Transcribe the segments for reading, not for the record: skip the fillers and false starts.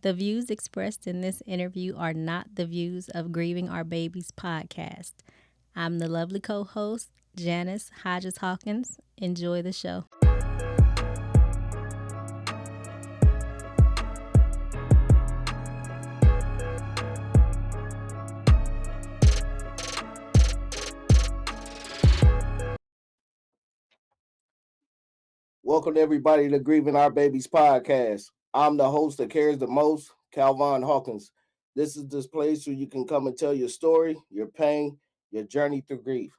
The views expressed in this interview are not the views of Grieving Our Babies podcast. I'm the lovely co host, Janice Hodges Hawkins. Enjoy the show. Welcome everybody to Grieving Our Babies podcast. I'm the host that cares the most, Calvin Hawkins. This is this place where you can come and tell your story, your pain, your journey through grief.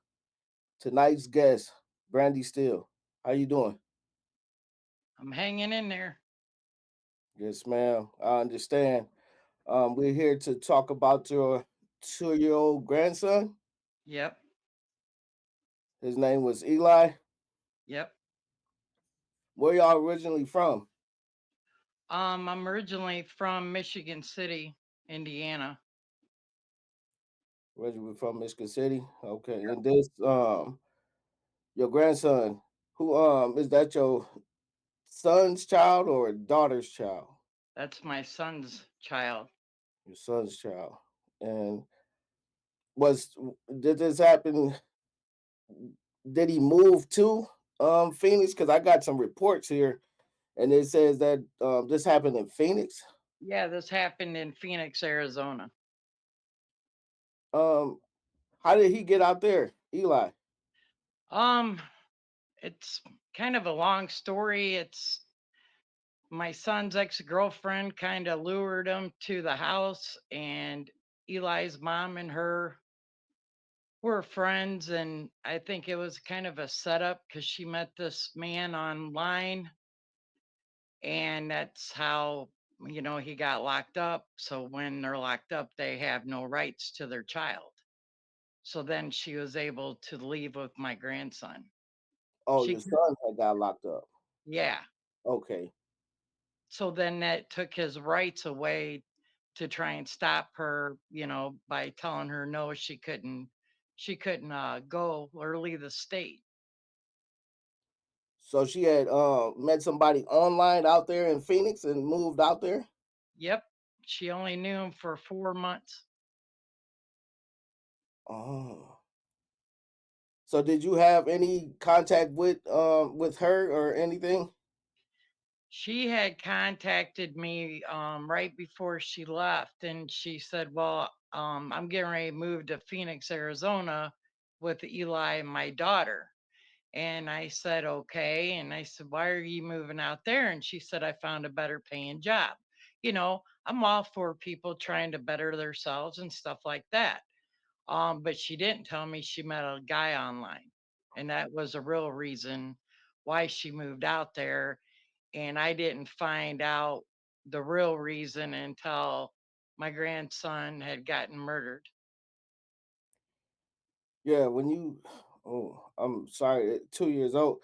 Tonight's guest, Brandy Steele. How you doing? I'm hanging in there. Yes, ma'am. I understand. We're here to talk about your 2-year-old grandson. Yep, His name was Eli. yep. Where y'all originally from? I'm originally from Michigan City, Indiana. Originally from Michigan City. Okay. And this your grandson, who is that your son's child or daughter's child? That's my son's child. Your son's child. And was did this happen? Did he move to Phoenix? Because I got some reports here, and it says that this happened in Phoenix. Yeah, this happened in Phoenix, Arizona. Um, how did he get out there, Eli? Um, it's kind of a long story. It's my son's ex-girlfriend kind of lured him to the house, and Eli's mom and her were friends, and I think it was kind of a setup because she met this man online, and that's how he got locked up. So when they're locked up, they have no rights to their child. So then she was able to leave with my grandson. Oh, She your son had got locked up. Yeah. Okay, So then that took his rights away to try and stop her, by telling her no, she couldn't go or leave the state. so she had met somebody online out there in Phoenix and moved out there. Yep, she only knew him for 4 months. Oh, so did you have any contact with her or anything? She had contacted me right before she left, and she said, "Well, I'm getting ready to move to Phoenix, Arizona, with Eli and my daughter." And I said, "Okay." And I said, "Why are you moving out there?" And she said, "I found a better paying job." I'm all for people trying to better themselves and stuff like that. But she didn't tell me she met a guy online, and that was a real reason why she moved out there, and I didn't find out the real reason until my grandson had gotten murdered. Yeah, when you, oh, I'm sorry, 2 years old.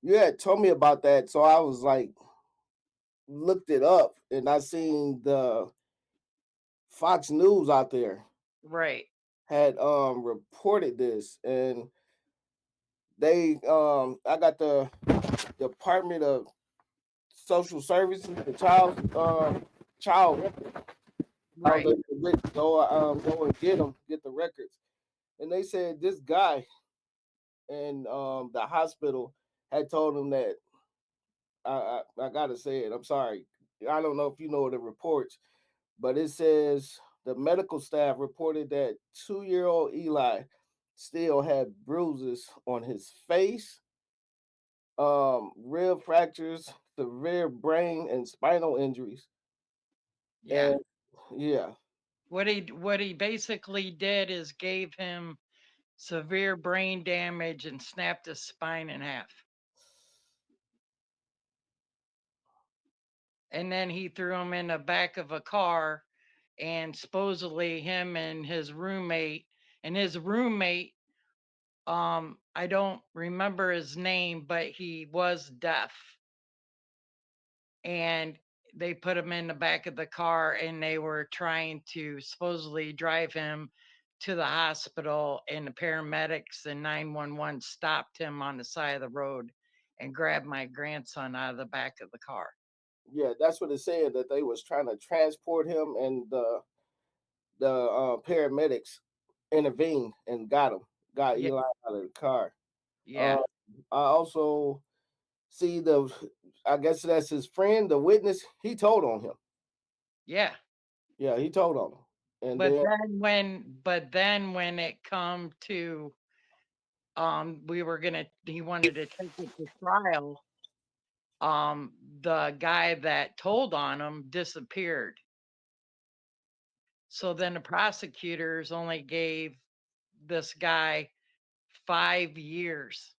You had told me about that, so I was like, looked it up, and I seen the Fox News out there Right, had reported this, and they I got the Department of Social Services, the child record. I was right, able to go and get the records, and they said this guy in the hospital had told him that I gotta say it. I'm sorry. I don't know if you know the reports, but it says the medical staff reported that 2-year-old Eli still had bruises on his face, rib fractures, severe brain and spinal injuries, yeah. and yeah. What he basically did is gave him severe brain damage and snapped his spine in half. And then he threw him in the back of a car, and supposedly him and his roommate, I don't remember his name, but he was deaf, and they put him in the back of the car, and they were trying to supposedly drive him to the hospital, and the paramedics and 911 stopped him on the side of the road and grabbed my grandson out of the back of the car. Yeah, that's what it said, that they was trying to transport him, and the paramedics intervened and got Yeah, Eli out of the car. yeah, Uh, I also see I guess that's his friend, the witness. He told on him. yeah. Yeah, he told on him, and But then then when it come to we were gonna he wanted to take it to trial, the guy that told on him disappeared. So then the prosecutors only gave this guy 5 years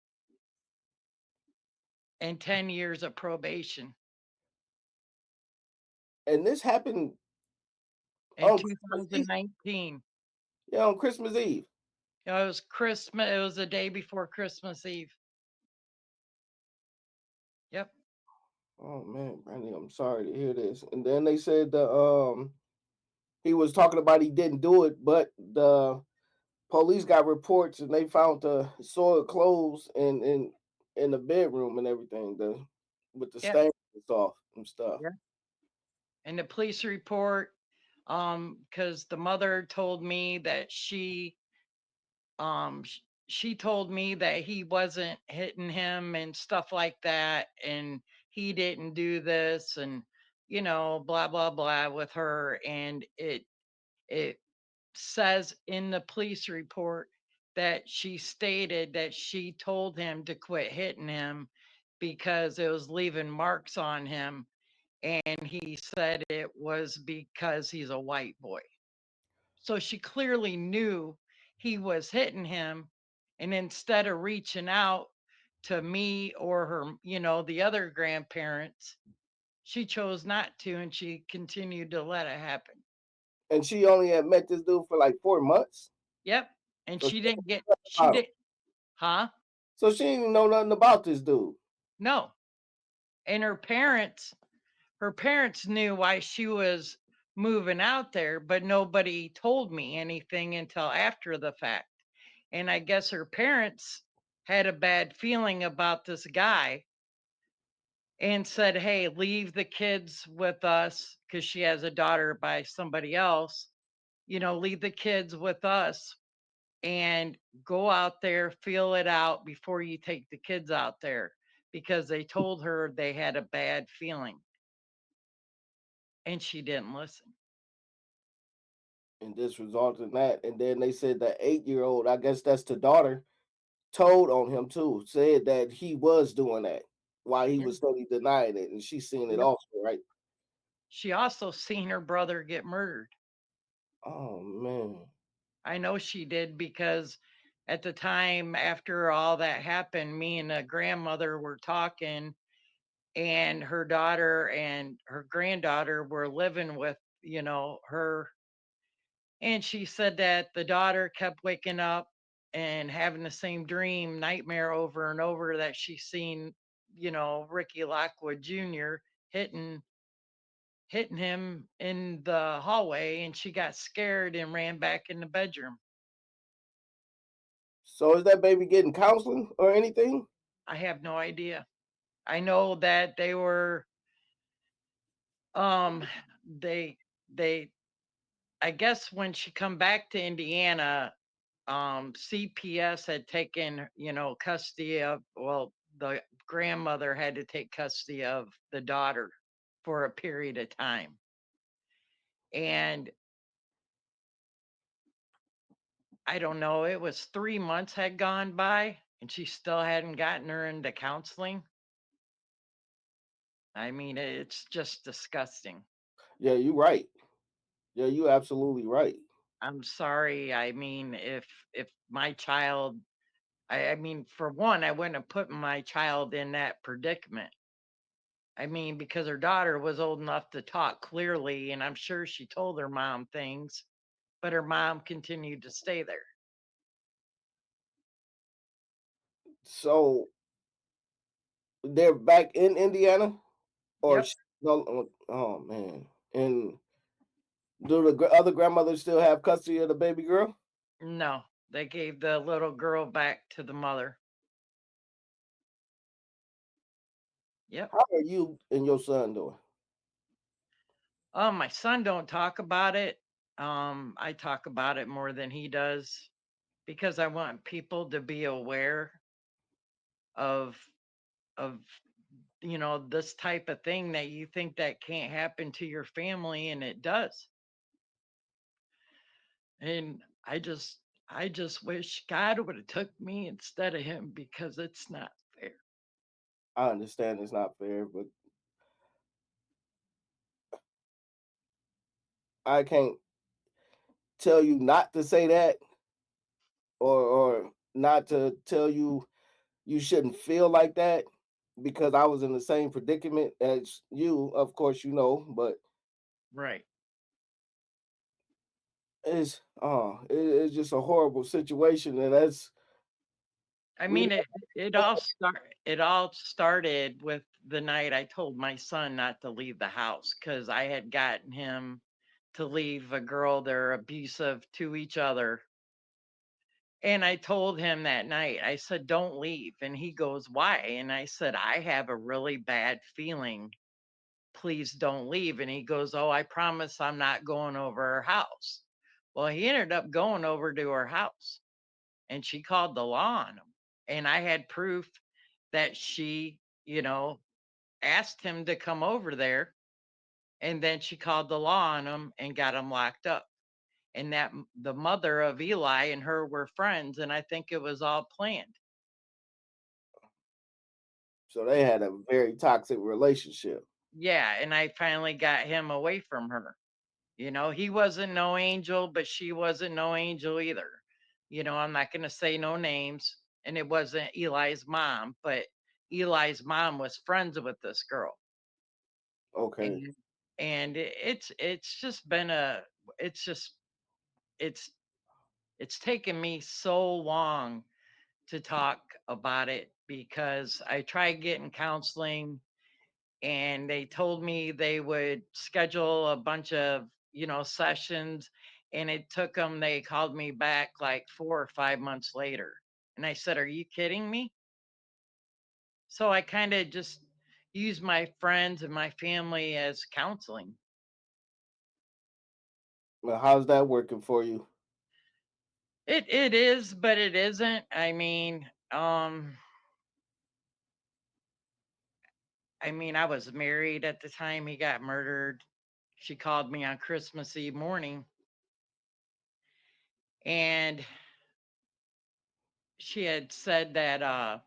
and 10 years of probation this happened in on Christmas Eve. 2019. Yeah, on Christmas Eve. It was Christmas. It was the day before Christmas Eve. Yep. Oh man, Brandy, I'm sorry to hear this. And then they said he was talking about he didn't do it, but the police got reports and they found the soiled clothes in the bedroom and everything, with the Yep. stains off and stuff. Yep. And the police report, because the mother told me that she told me that he wasn't hitting him and stuff like that, and he didn't do this, and blah blah blah with her, and it says in the police report that she stated that she told him to quit hitting him because it was leaving marks on him, and he said it was because he's a white boy. So she clearly knew he was hitting him. And instead of reaching out to me or her, the other grandparents, she chose not to, and she continued to let it happen. And she only had met this dude for like 4 months. Yep. And So she she didn't didn't get, know nothing she about him. did, huh? So she didn't even know nothing about this dude. No. And her parents knew why she was moving out there, but nobody told me anything until after the fact. And I guess her parents had a bad feeling about this guy and said, "Hey, leave the kids with us," because she has a daughter by somebody else. Leave the kids with us and go out there, feel it out before you take the kids out there, because they told her they had a bad feeling and she didn't listen. And this resulted in that. And then they said the 8-year old, I guess that's the daughter, told on him too, said that he was doing that while he Yeah. was steady denying it. And she seen it Yep. also, right? She also seen her brother get murdered. Oh man. I know she did because at the time after all that happened, me and a grandmother were talking, and her daughter and her granddaughter were living with, her. And she said that the daughter kept waking up and having the same dream, nightmare over and over, that she seen, Ricky Lockwood Jr. hitting hitting him in the hallway, and she got scared and ran back in the bedroom. So is that baby getting counseling or anything? I have no idea. I know that um they they I guess when she come back to Indiana, CPS had taken, custody of, well, the grandmother had to take custody of the daughter for a period of time. And I don't know, it was 3 months had gone by and she still hadn't gotten her into counseling. I mean, it's just disgusting. Yeah, you right. Yeah, you absolutely right. I'm sorry. I mean, if my child, I mean, for one, I wouldn't have put my child in that predicament. I mean, because her daughter was old enough to talk clearly, and I'm sure she told her mom things, but her mom continued to stay there. So they're back in Indiana, or Yep. no? Oh man. And do the other grandmother still have custody of the baby girl? No, they gave the little girl back to the mother. Yep. How are you and your son doing? My son don't talk about it. I talk about it more than he does because I want people to be aware of of this type of thing that you think that can't happen to your family and it does. And I just wish God would have took me instead of him because it's not fair. I understand it's not fair, but I can't tell you not to say that, or not to tell you you shouldn't feel like that, because I was in the same predicament as you. Of course, but Right. it's just a horrible situation, and that's I we. mean it all started with the night I told my son not to leave the house cuz I had gotten him to leave a girl they're abusive to each other. And I told him that night, I said, "Don't leave." And he goes, "Why?" And I said, "I have a really bad feeling. Please don't leave." And he goes, "Oh, I promise I'm not going over her house." Well, he ended up going over to her house and she called the law on him. And I had proof that she, asked him to come over there. And then she called the law on him and got him locked up. And the mother of Eli and her were friends. And I think it was all planned. So they had a very toxic relationship. Yeah. And I finally got him away from her. He wasn't no angel, but she wasn't no angel either. I'm not going to say no names. And it wasn't Eli's mom, but Eli's mom was friends with this girl. Okay, And it's just been it's just it's it's taken me so long to talk about it because I tried getting counseling and they told me they would schedule a bunch of sessions, and it took them, they called me back like 4 or 5 months later, and I said, "Are you kidding me?" So I kind of just use my friends and my family as counseling. well, how's that working for you? It is, but it isn't. I mean, I was married at the time he got murdered. She called me on Christmas Eve morning, and she had said that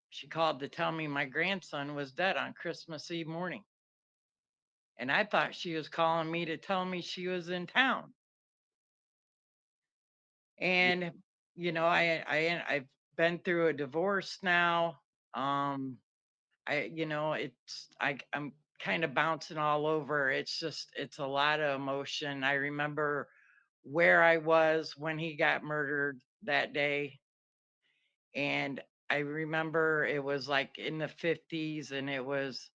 she called to tell me my grandson was dead on Christmas Eve morning. And I thought she was calling me to tell me she was in town. And I've been through a divorce now. Um I'm kind of bouncing all over. It's a lot of emotion. I remember where I was when he got murdered that day, and I remember it was like in the 50s, and it was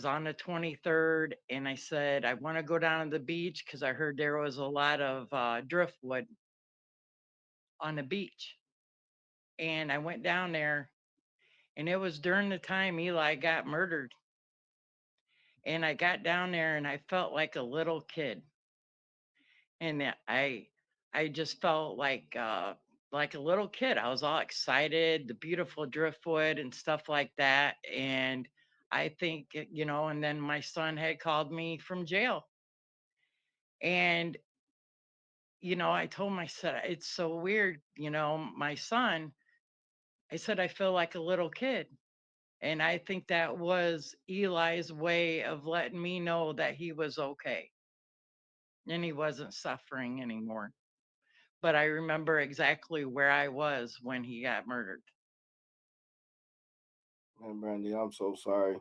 on the 23rd, and I said I want to go down to the beach because I heard there was a lot of driftwood on the beach. And I went down there, and it was during the time Eli got murdered. And I got down there and I felt like a little kid. And I just felt like a little kid. I was all excited, the beautiful driftwood and stuff like that. And I think, and then my son had called me from jail. And I told my son, it's so weird, my son, I said, I feel like a little kid. And I think that was Eli's way of letting me know that he was okay and he wasn't suffering anymore. But I remember exactly where I was when he got murdered. Man, Brandy, I'm so sorry.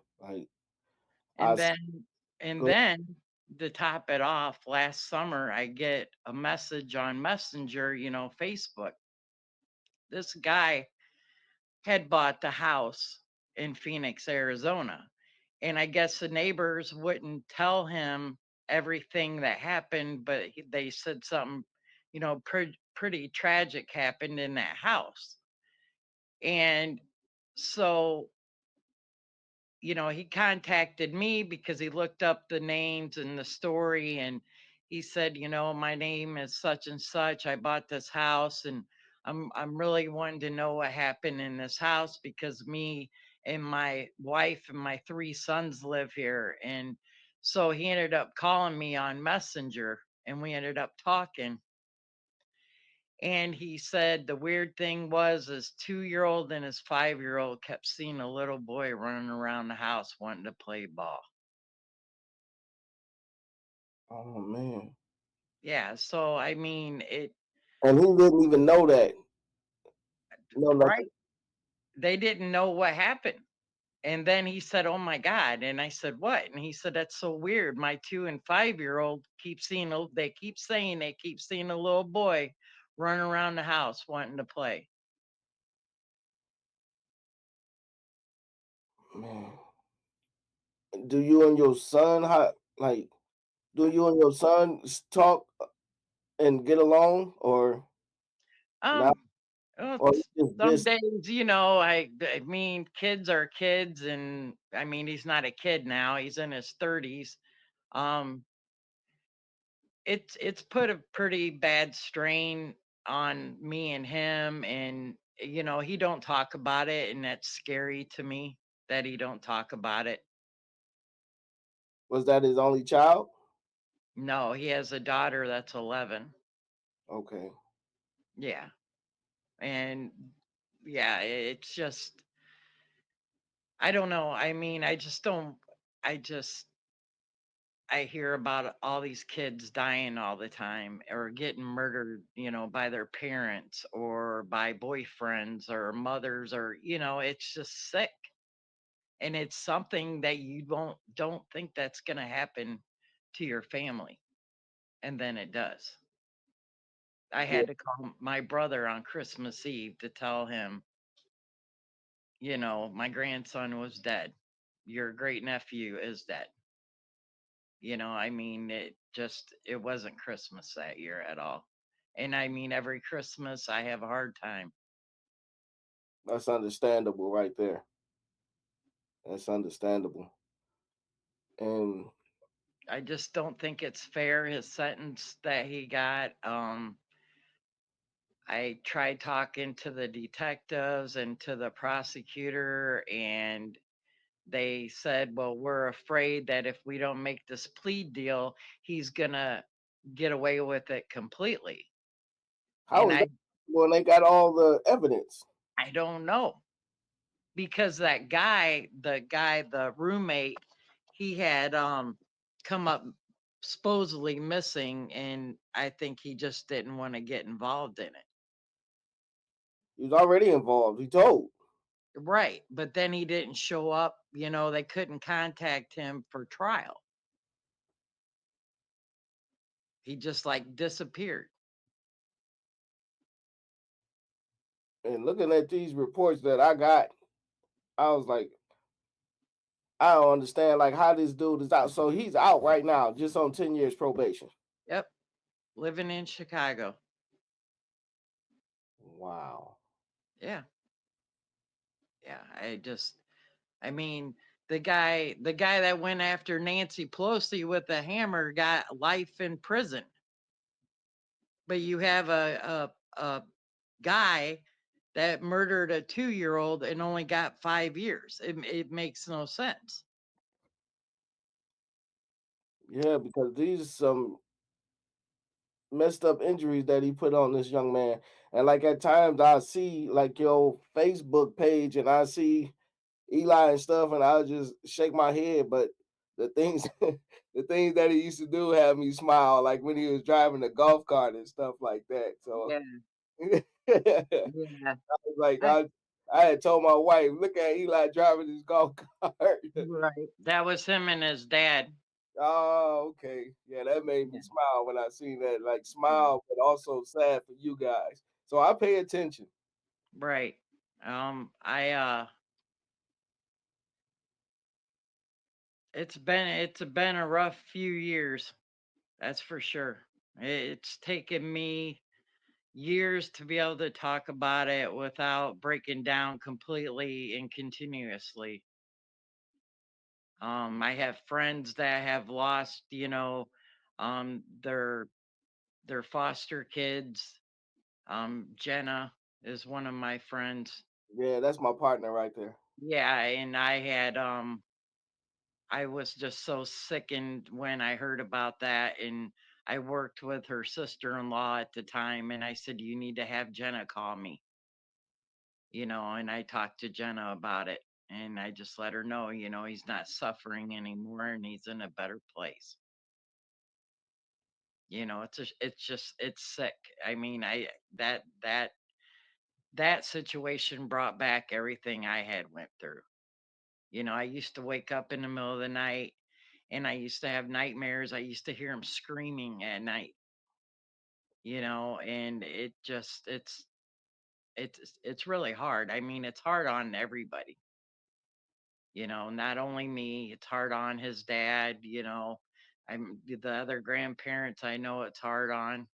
I And s- then and go. then to top it off, last summer I get a message on Messenger, Facebook. This guy had bought the house in Phoenix, Arizona. And I guess the neighbors wouldn't tell him everything that happened, but they said something, pretty tragic happened in that house. And so he contacted me because he looked up the names and the story, and he said, my name is such and such. I bought this house, and I'm really wanting to know what happened in this house because me and my wife and my three sons live here. And so he ended up calling me on Messenger, and we ended up talking. And he said the weird thing was his 2-year old and his 5-year old kept seeing a little boy running around the house wanting to play ball. Oh man. Yeah, so I mean it. And he didn't even know that. No, nothing. Right. They didn't know what happened. And then he said, "Oh my God." And I said, "What?" And he said, "That's so weird. My 2 and 5-year old keep seeing they keep saying they keep seeing a little boy running around the house wanting to play." Man. Do you and your son like do you and your son talk and get along or not? Um Well, Or you just some this days, I mean, kids are kids, and I mean, he's not a kid now; he's in his 30s. Um, it's put a pretty bad strain on me and him, and he don't talk about it, and that's scary to me that he don't talk about it. was that his only child? No, he has a daughter that's 11. Okay. Yeah, and yeah, it's just I don't know. I mean, I just don't. I just I hear about all these kids dying all the time or getting murdered, by their parents or by boyfriends or mothers or, it's just sick. And it's something that you don't think that's going to happen to your family. And then it does. I Yeah, had to call my brother on Christmas Eve to tell him, my grandson was dead. Your great nephew is dead. I mean, it wasn't Christmas that year at all. And I mean, every Christmas I have a hard time. that's understandable right there. That's understandable. And I just don't think it's fair, his sentence that he got. I tried talking to the detectives and to the prosecutor, and they said, well, we're afraid that if we don't make this plea deal, he's going to get away with it completely. how And is that when they got all the evidence? I don't know. Because that guy, the roommate, he had come up supposedly missing, and I think he just didn't want to get involved in it. He was already involved. He told. Right. But then he didn't show up, they couldn't contact him for trial. He just like disappeared. And looking at these reports that I got, I was like, I don't understand like how this dude is out. So he's out right now, just on 10 years probation. Yep. Living in Chicago. Wow. Yeah. Yeah. I mean, the guy that went after Nancy Pelosi with a hammer got life in prison. But you have a guy that murdered a 2-year old and only got 5 years. It makes no sense. Yeah, because these some messed up injuries that he put on this young man. And like at times I see like your Facebook page and I see Eli and stuff and I just shake my head. But the things the things that he used to do have me smile, like when he was driving the golf cart and stuff like that. So Yeah, I yeah. was like I, I had told my wife, look at Eli driving his golf cart. right. That was him and his dad. Oh, okay. Yeah, that made me Yeah, smile when I seen that. Like yeah. smile, but also sad for you guys. So I pay attention. Right. I it's been a rough few years. That's for sure. It's taken me years to be able to talk about it without breaking down completely and continuously. I have friends that have lost, um, their their foster kids. Jenna is one of my friends. Yeah, that's my partner right there. Yeah, and I was just so sickened when I heard about that. And I worked with her sister-in-law at the time, and I said, "You need to have Jenna call me," and I talked to Jenna about it. And I just let her know, he's not suffering anymore and he's in a better place. It's sick. I mean, that situation brought back everything I had went through. I used to wake up in the middle of the night and I used to have nightmares. I used to hear him screaming at night, and it's really hard. I mean, it's hard on everybody, not only me, it's hard on his dad, I'm the other grandparents I know it's hard on,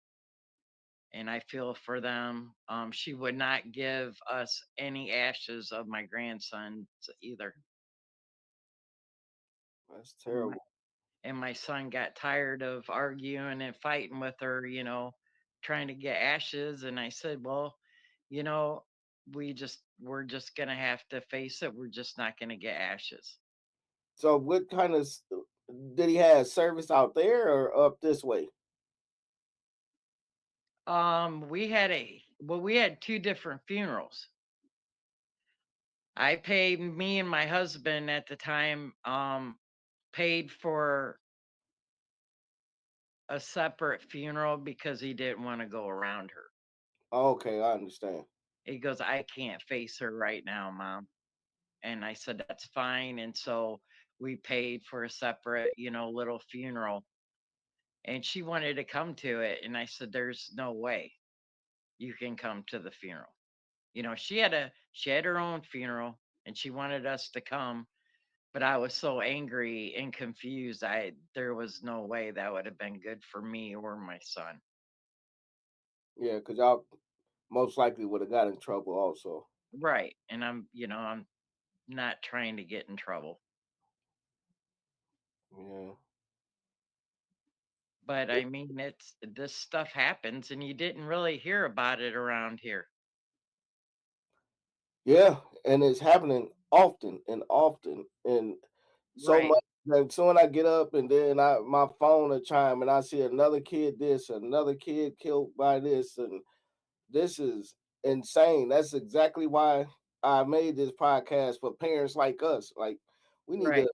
and I feel for them. She would not give us any ashes of my grandson either. That's And my, terrible. and my son got tired of arguing and fighting with her, trying to get ashes. And I said, well, you know, we're just gonna have to face it. We're just not gonna get ashes. So what kind of did he have service out there or up this way? We had two different funerals. I paid Me and my husband at the time paid for a separate funeral because he didn't want to go around her. Okay, I understand. He goes, I can't face her right now, mom. And I said, that's fine. And so we paid for a separate, little funeral. And she wanted to come to it. And I said, there's no way you can come to the funeral. She had her own funeral and she wanted us to come, but I was so angry and confused. There was no way that would have been good for me or my son. Yeah, because y'all most likely would have got in trouble also. Right. And I'm not trying to get in trouble. Yeah. But I mean, this stuff happens and you didn't really hear about it around here. Yeah, and it's happening often and often and so Right. much that soon I get up and then my phone will chime and I see another kid this, another kid killed by this, and this is insane. That's exactly why I made this podcast for parents like us. Like we need to Right.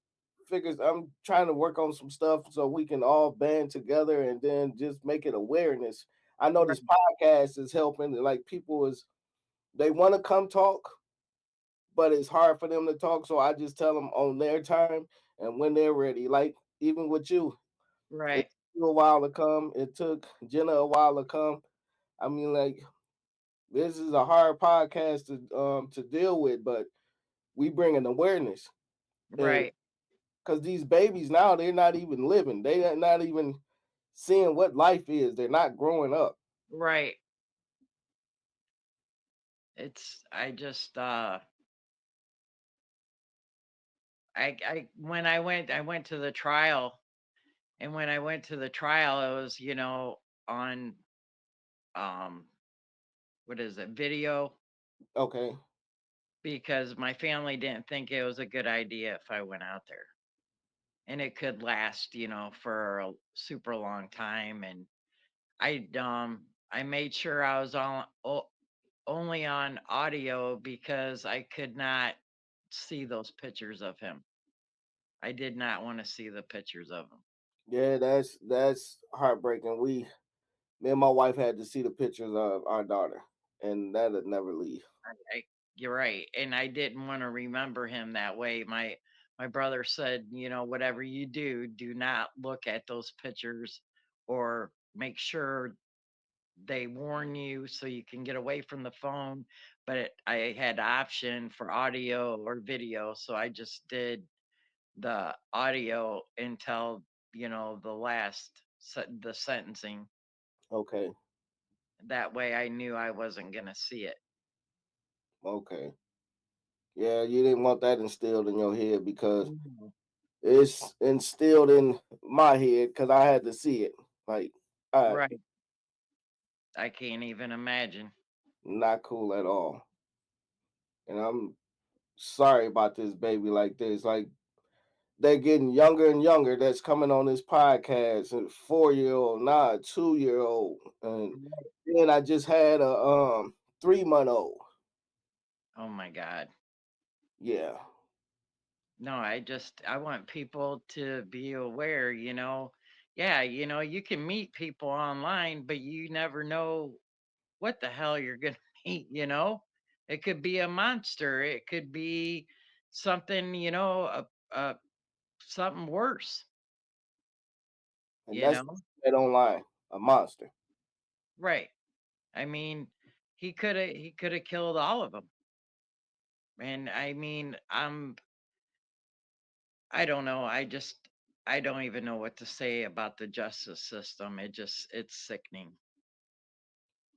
figure. I'm trying to work on some stuff so we can all band together and then just make it awareness. I know Right. this podcast is helping. Like people is they want to come talk, but it's hard for them to talk. So I just tell them on their time and when they're ready. Like even with you, it Right. took you a while to come. It took Jenna a while to come. I mean, like this is a hard podcast to deal with, but we bring an awareness, and Right. because these babies now they're not even living, they're not even seeing what life is. They're not growing up. Right. It's I just I when I went to the trial, and when I went to the trial it was, on um what is it, video, Okay, because my family didn't think it was a good idea if I went out there. And it could last, for a super long time. And I made sure I was only on audio because I could not see those pictures of him. I did not want to see the pictures of him. yeah, that's heartbreaking. Me and my wife had to see the pictures of our daughter, and that'll never leave. You're right, and I didn't want to remember him that way. My brother said, whatever you do, do not look at those pictures, or make sure they warn you so you can get away from the phone. But I had option for audio or video, so I just did the audio until, the sentencing. Okay, That way I knew I wasn't going to see it. okay, yeah, you didn't want that instilled in your head because Mhm. it's instilled in my head because I had to see it. Like, I Right. I can't even imagine. not cool at all. And I'm sorry about this baby like this. Like they're getting younger and younger that's coming on this podcast and 4 year old, now a 2 year old. And then I just had a 3 month old. Oh my God. Yeah. No, I want people to be aware, you know. Yeah, you know, you can meet people online, but you never know what the hell you're going to meet, you know? It could be a monster, it could be something, you know, something worse, And you that's know? that online, a monster. Right. I mean, he could have killed all of them. And I mean, I don't know. I don't even know what to say about the justice system. It's sickening.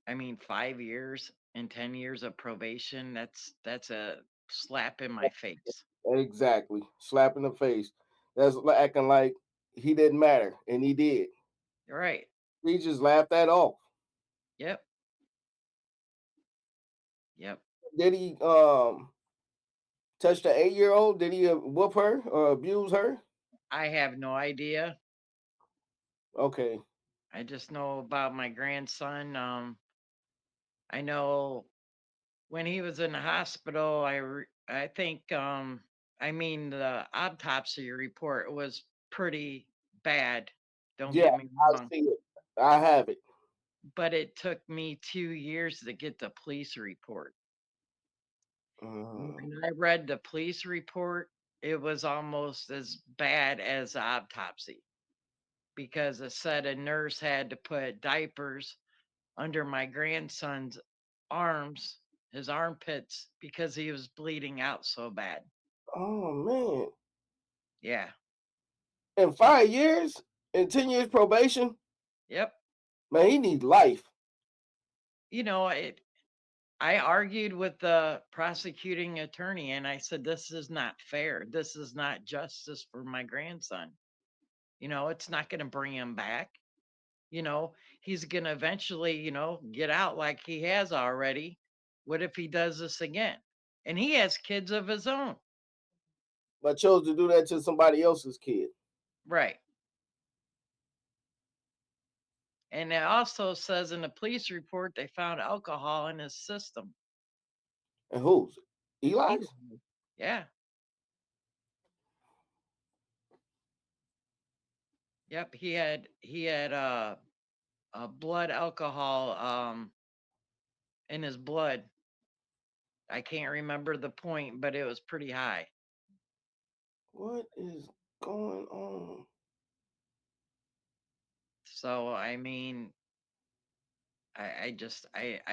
I mean, 5 years and 10 years of probation, that's a slap in my face. Exactly. Slap in the face. That's acting like he didn't matter. And he did. Right. He just laughed that off. Yep. Yep. Did he touch the 8 year old? Did he whoop her or abuse her? I have no idea. Okay. I just know about my grandson. I know when he was in the hospital, I think I mean the autopsy report was pretty bad. Don't Yeah, get me I wrong, see it. I have it. but it took me 2 years to get the police report. Mm. When I read the police report, it was almost as bad as the autopsy because it said a nurse had to put diapers under my grandson's arms, his armpits, because he was bleeding out so bad. Oh man. Yeah. In 5 years, in 10 years probation, Yep. man, he needs life. You know, I argued with the prosecuting attorney and I said, this is not fair. This is not justice for my grandson. You know, it's not going to bring him back. You know, he's going to eventually, you know, get out like he has already. What if he does this again? And he has kids of his own. But chose to do that to somebody else's kid. Right. And it also says in the police report they found alcohol in his system. And whose? He, Eli's? yeah. Yep. He had blood alcohol in his blood. I can't remember the point, but it was pretty high. What is going on? So I mean, I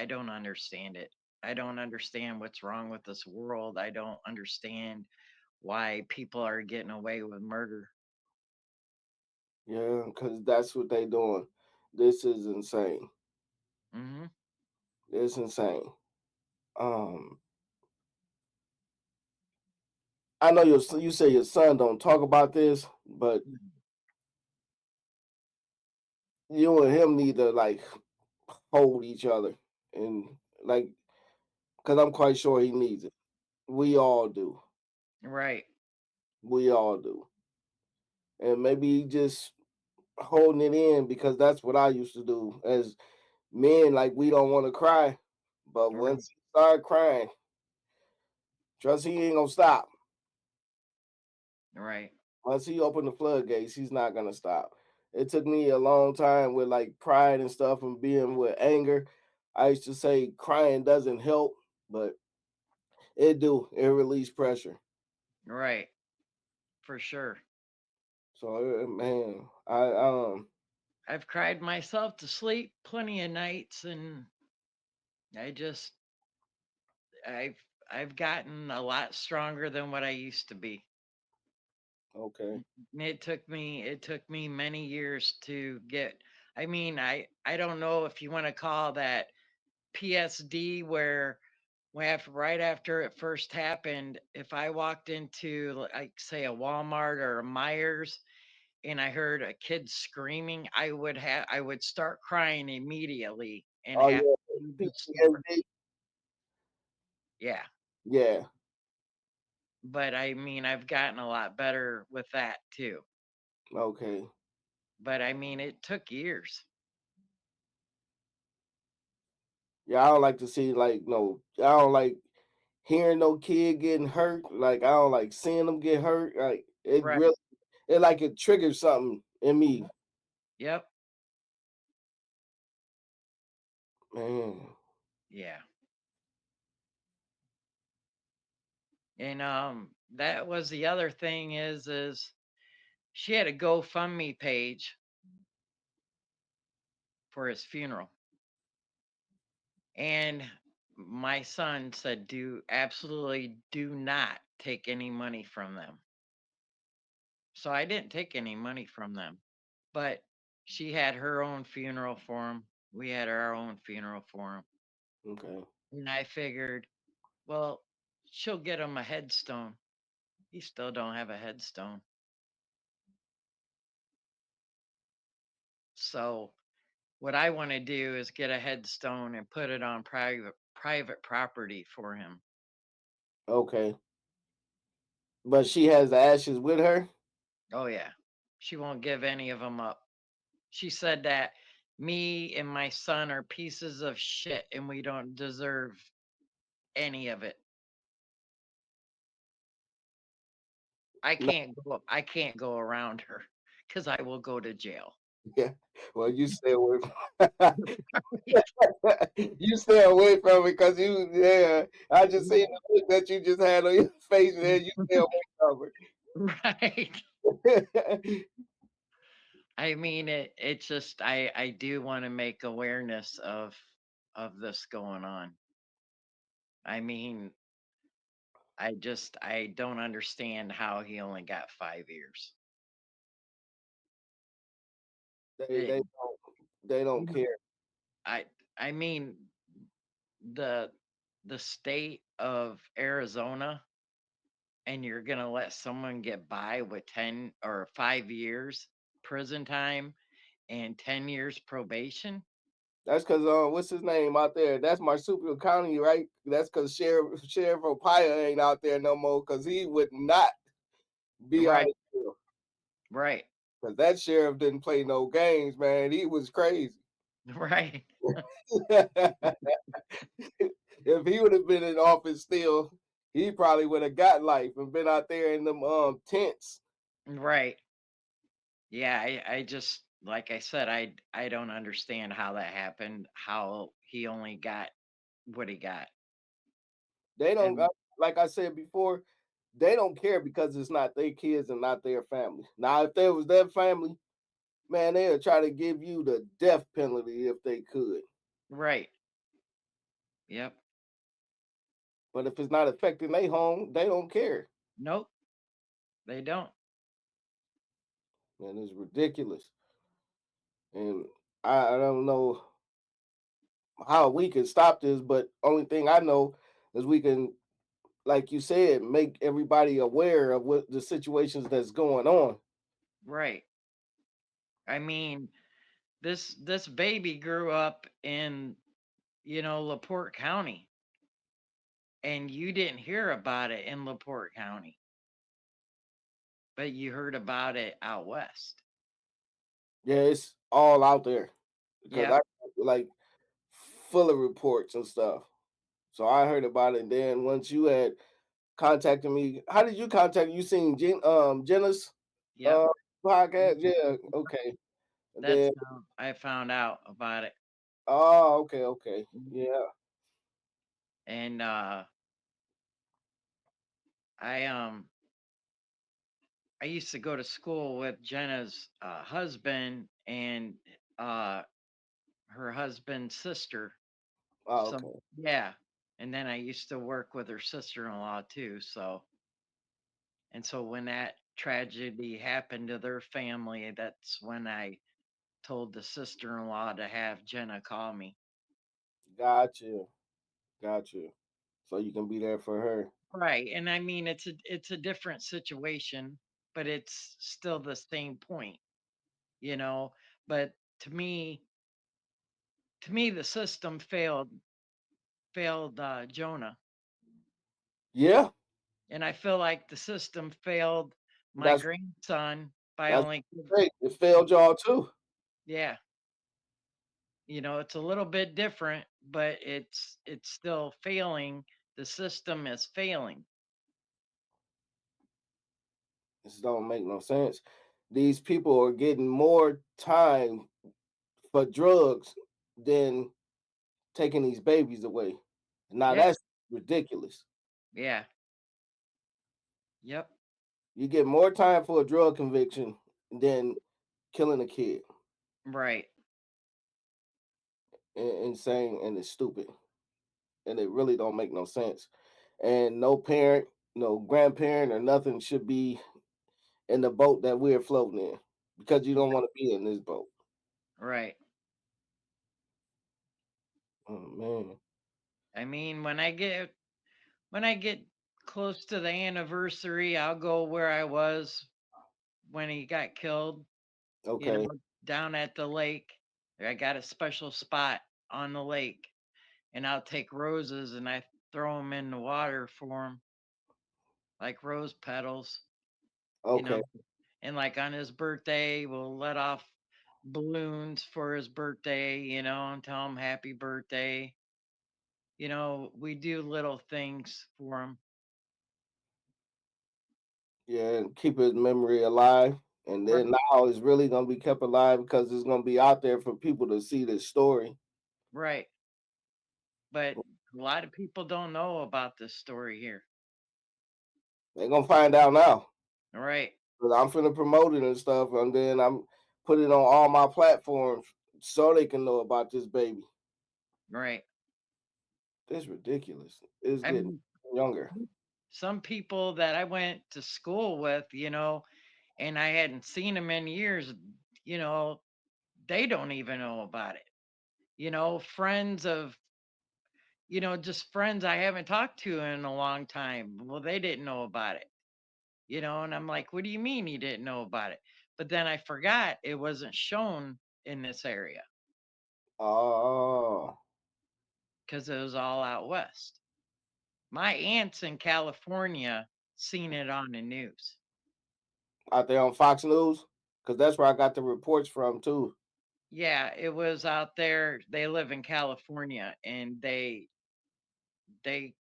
don't understand it. I don't understand what's wrong with this world. I don't understand why people are getting away with murder. Yeah, because that's what they doing. This is insane. Hmm. It's insane. Um, I know you say your son don't talk about this, but you and him need to like hold each other and like because I'm quite sure he needs it. We all do. Right, We all do. And maybe he just holding it in because that's what I used to do as men. Like we don't want to cry, but right, once he start crying, trust he ain't gonna stop. right, Once he opened the floodgates, he's not gonna stop. It took me a long time with like pride and stuff and being with anger. I used to say crying doesn't help, but it do. It release pressure. right, for sure. So man, I I've cried myself to sleep plenty of nights, and I just I've I've gotten a lot stronger than what I used to be. okay. It took me many years to get. I mean, I don't know if you want to call that PSD where Right after it first happened, if I walked into, like, say, a Walmart or a Myers, and I heard a kid screaming, I would start crying immediately and Oh have yeah, to leave the store. PTSD. Yeah, Yeah. but I mean, I've gotten a lot better with that too. Okay. But I mean, it took years. Yeah, I don't like to see like no. I don't like hearing no kid getting hurt. Like I don't like seeing them get hurt. Like it Right. really, it like it triggers something in me, Yep. man. Yeah. And that was the other thing is she had a GoFundMe page for his funeral. And my son said, do absolutely do not take any money from them. So I didn't take any money from them. But she had her own funeral for him. We had our own funeral for him. Okay. And I figured, well, she'll get him a headstone. He still don't have a headstone. So what I want to do is get a headstone and put it on private property for him. Okay. But she has the ashes with her. Oh yeah. She won't give any of them up. She said that me and my son are pieces of shit and we don't deserve any of it. No, I can't go around her cuz I will go to jail. yeah. Well, you stay away. You stay away from it because you. Yeah. I just seen the look that you just had on your face, man. You stay away from Right. it. I mean it's just I do want to make awareness of this going on. I mean, I don't understand how he only got 5 years. they It, they don't they don't care. I I mean the the state of Arizona, and you're gonna let someone get by with 10 or 5 years prison time and 10 years probation? That's because what's his name out there? That's Marsupial County, right? That's because Sheriff Opia ain't out there no more because he would not be out Right, of jail. right, Because that sheriff didn't play no games, man. He was crazy. right, If he would have been in office still, he probably would have got life and been out there in them tents. right. Yeah, I just like I said, I don't understand how that happened, how he only got what he got. They don't And like I said before, they don't care because it's not their kids and not their family. Now, if there was their family, man, they'll try to give you the death penalty if they could. right. Yep. But if it's not affecting their home, they don't care. Nope, they don't. Man, it's ridiculous. And I don't know how we can stop this, but only thing I know is we can, like you said, make everybody aware of what the situations that's going on. Right. I mean, this baby grew up in, LaPorte County, and you didn't hear about it in LaPorte County, but you heard about it out west. Yeah, it's all out there because I Yep. like full of reports and stuff. So I heard about it. And then once you had contacted me, how did you contact me? You seen Jenna's Yep. uh podcast? Yeah, okay. And That's then how I found out about it. oh, okay, okay. Mhm. Yeah. And I um I used to go to school with Jenna's husband and uh her husband's sister. Oh, So okay. yeah. And then I used to work with her sister-in-law too. So when that tragedy happened to their family, that's when I told the sister-in-law to have Jenna call me. Got you. Got you. so you can be there for her. Right. And I mean it's a different situation, but it's still the same point, you know. But to me, the system failed Jonah. Yeah, And I feel like the system failed my that's grandson by that's only great. It failed y'all too. yeah, it's a little bit different, but it's still failing. The system is failing. This don't make no sense. These people are getting more time for drugs than taking these babies away. Now Yeah. that's ridiculous. Yeah. Yep. You get more time for a drug conviction than killing a kid. Right. Insane and it's stupid. And it really don't make no sense. And no parent, no grandparent or nothing should be in the boat that we're floating in because you don't want to be in this boat. Right. Oh man. I mean, when I get close to the anniversary, I'll go where I was when he got killed, you Okay. know, down at the lake. I got a special spot on the lake, and I'll take roses and I throw them in the water for him, like rose petals, you know. Okay. And like on his birthday, we'll let off balloons for his birthday, and tell him happy birthday. We do little things for him. Yeah, and keep his memory alive. And Right. then now it's really gonna be kept alive because it's gonna be out there for people to see this story. Right. But a lot of people don't know about this story here. They're gonna find out now. Right. But I'm finna promote it and stuff, and then I'm put it on all my platforms so they can know about this baby. Right. It's ridiculous. It's I getting mean, younger. some people that I went to school with, and I hadn't seen them in years, you know, they don't even know about it. Friends of, just friends I haven't talked to in a long time. Well, they didn't know about it, and I'm like, what do you mean you didn't know about it? But then I forgot it wasn't shown in this area Oh, because it was all out west. My aunts in California seen it on the news. out there on Fox News, because that's where I got the reports from too. Yeah, it was out there. They live in California, and they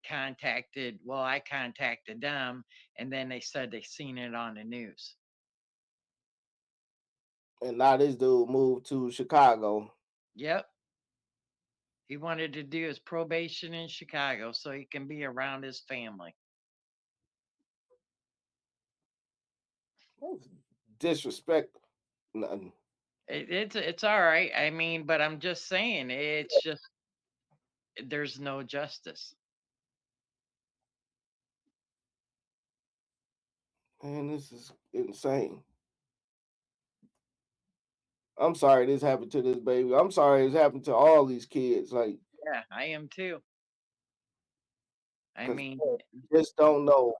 contacted. Well, I contacted them, and then they said they seen it on the news. And now this dude moved to Chicago. Yep, he wanted to do his probation in Chicago so he can be around his family. That's disrespect. Nothing. It's all right. I mean, but I'm just saying, it's just there's no justice. Man, this is insane. I'm sorry this happened to this baby. I'm sorry it's happened to all these kids. Like, Yeah, I am too. I because mean, just don't know.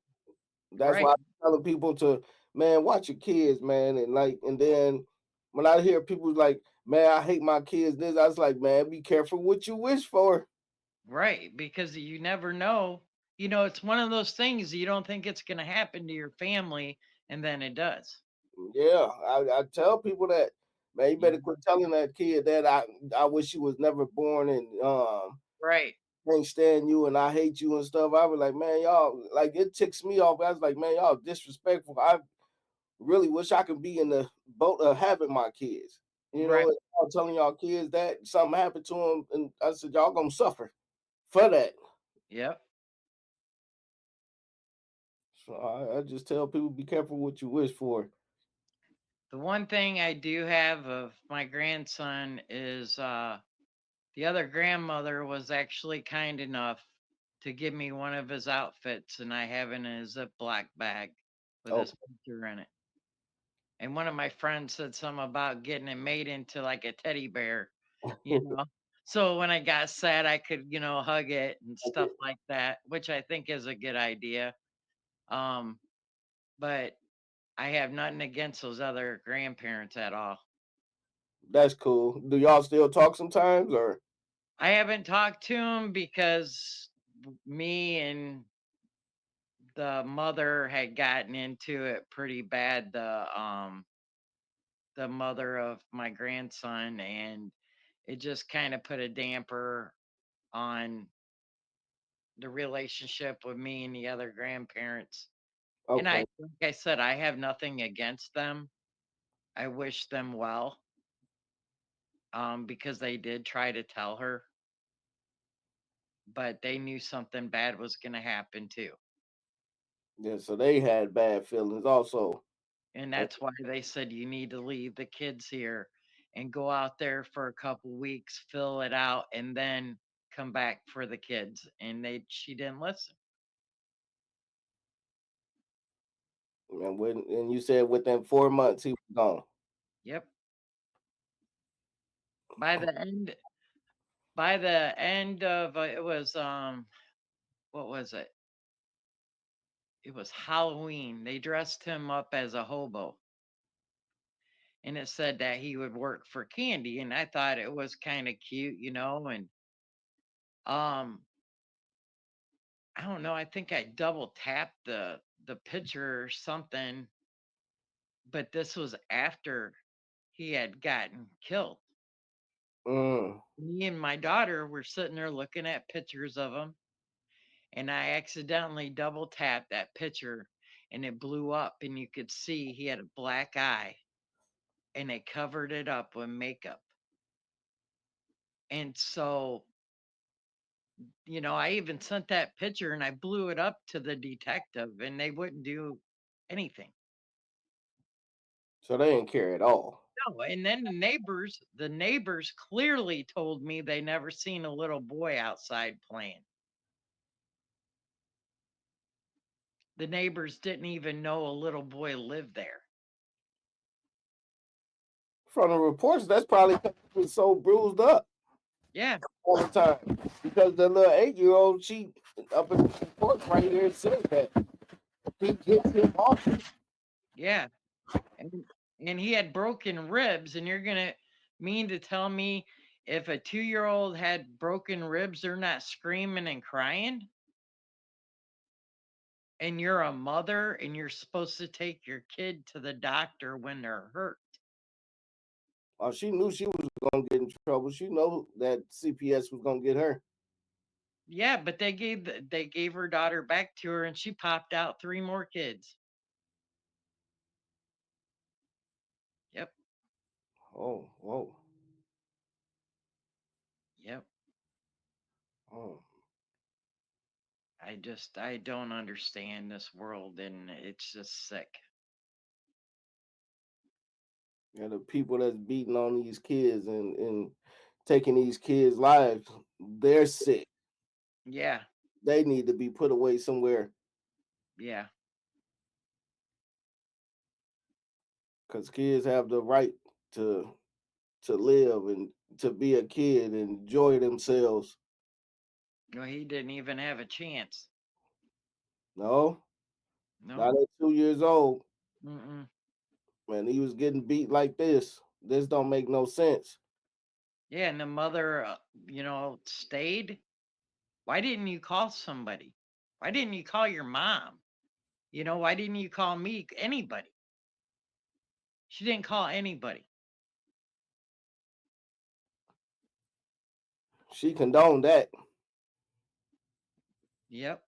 That's why right, I'm telling people to, man, watch your kids, man. And like, and then when I hear people like, man, I hate my kids, this, I was like, man, be careful what you wish for. right, because you never know. It's one of those things you don't think it's going to happen to your family, and then it does. Yeah, I tell people that, man, you You better know? quit telling that kid that I wish you was never born and Right, can't stand you and I hate you and stuff. I was like, man, y'all, like it ticks me off. I was like, man, y'all disrespectful. I really wish I could be in the boat of having my kids. You know, right. and y'all telling y'all kids that something happened to them, and I said, y'all gonna suffer for that. Yep. So I just tell people, be careful what you wish for. The one thing I do have of my grandson is the other grandmother was actually kind enough to give me one of his outfits, and I have it in a Ziploc bag with Oh, his picture in it. And one of my friends said something about getting it made into like a teddy bear, you know. So when I got sad, I could, hug it and stuff Okay, like that, which I think is a good idea. Um, but I have nothing against those other grandparents at all. that's cool. Do y'all still talk sometimes, or I haven't talked to them because me and the mother had gotten into it pretty bad. The mother of my grandson, and it just kind of put a damper on the relationship with me and the other grandparents. And okay? like I said, I have nothing against them. I wish them well, because they did try to tell her, but they knew something bad was going to happen too. Yeah, so they had bad feelings also. And Uh, that's why they said you need to leave the kids here and go out there for a couple weeks, fill it out, and then come back for the kids. And she didn't listen. and you said within 4 months he was gone. Yep. By the end, by the end of it was what was it? It was Halloween. They dressed him up as a hobo, and it said that he would work for candy, and I thought it was kind of cute, and um I don't know, I think I double tapped the picture or something, but this was after he had gotten killed. Mm. Me and my daughter were sitting there looking at pictures of him, and I accidentally double tapped that picture, and it blew up, and you could see he had a black eye, and they covered it up with makeup. And so, I even sent that picture and I blew it up to the detective, and they wouldn't do anything. So they didn't care at all. No, and then the neighbors clearly told me they never seen a little boy outside playing. The neighbors didn't even know a little boy lived there. From the reports, that's probably 'cause he was so bruised up Yeah, all the time. Because the little 8-year-old, she up in the report right here said that he gets him off. yeah. And and he had broken ribs, and you're gonna mean to tell me if a 2-year-old had broken ribs, they're not screaming and crying? And you're a mother and you're supposed to take your kid to the doctor when they're hurt. She knew she was gonna get in trouble. She know that CPS was gonna get her. Yeah, but they gave her daughter back to her, and she popped out 3 more kids. Yep, Oh, whoa. yep. Oh. I don't understand this world, and it's just sick. And the people that's beating on these kids and taking these kids' lives, they're sick. Yeah, They need to be put away somewhere yeah. because kids have the right to live and to be a kid and enjoy themselves. No, he didn't even have a chance. No, not No. at 2 years old, Mm-mm. man. He was getting beat like this. This don't make no sense. Yeah, and the mother, stayed. Why didn't you call somebody? Why didn't you call your mom? Why didn't you call me? Anybody? She didn't call anybody. She condoned that. Yep.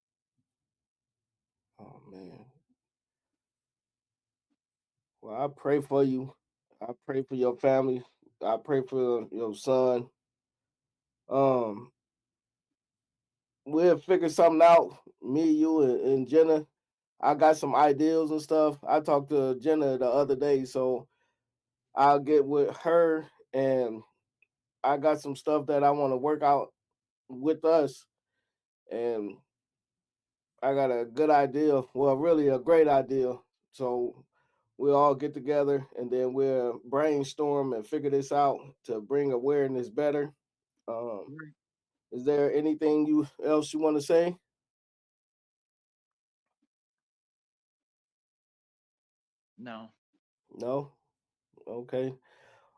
Oh man. Well, I pray for you. I pray for your family. I pray for your son. Um, we'll figure something out. Me, you, and Jenna. I got some ideas and stuff. I talked to Jenna the other day, so I'll get with her, and I got some stuff that I want to work out with us, and I got a good idea. Well, really a great idea. So we'll all get together and then we'll brainstorm and figure this out to bring awareness better. Um, is there anything else you want to say? No. No? Okay.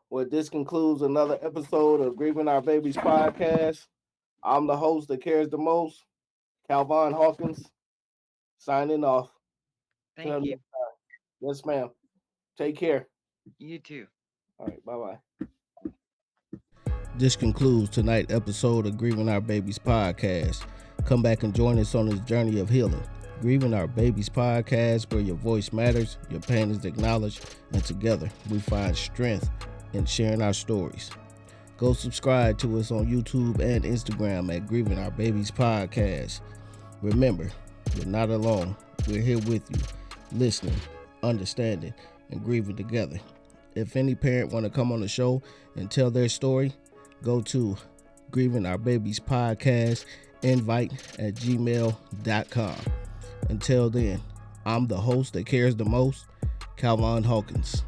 Well, this concludes another episode of Grieving Our Babies podcast. I'm the host that cares the most, Calvin Hawkins, signing off. Thank you. Yes, ma'am. Take care. You too. All right. Bye bye. This concludes tonight's episode of Grieving Our Babies podcast. Come back and join us on this journey of healing. Grieving Our Babies podcast, where your voice matters, your pain is acknowledged, and together we find strength in sharing our stories. Go subscribe to us on YouTube and Instagram at Grieving Our Babies podcast. Remember, you're not alone. We're here with you, listening, understanding, and grieving together. If any parent want to come on the show and tell their story, go to Grieving Our Babies podcast invite@gmail.com. Until then, I'm the host that cares the most, Calvin Hawkins.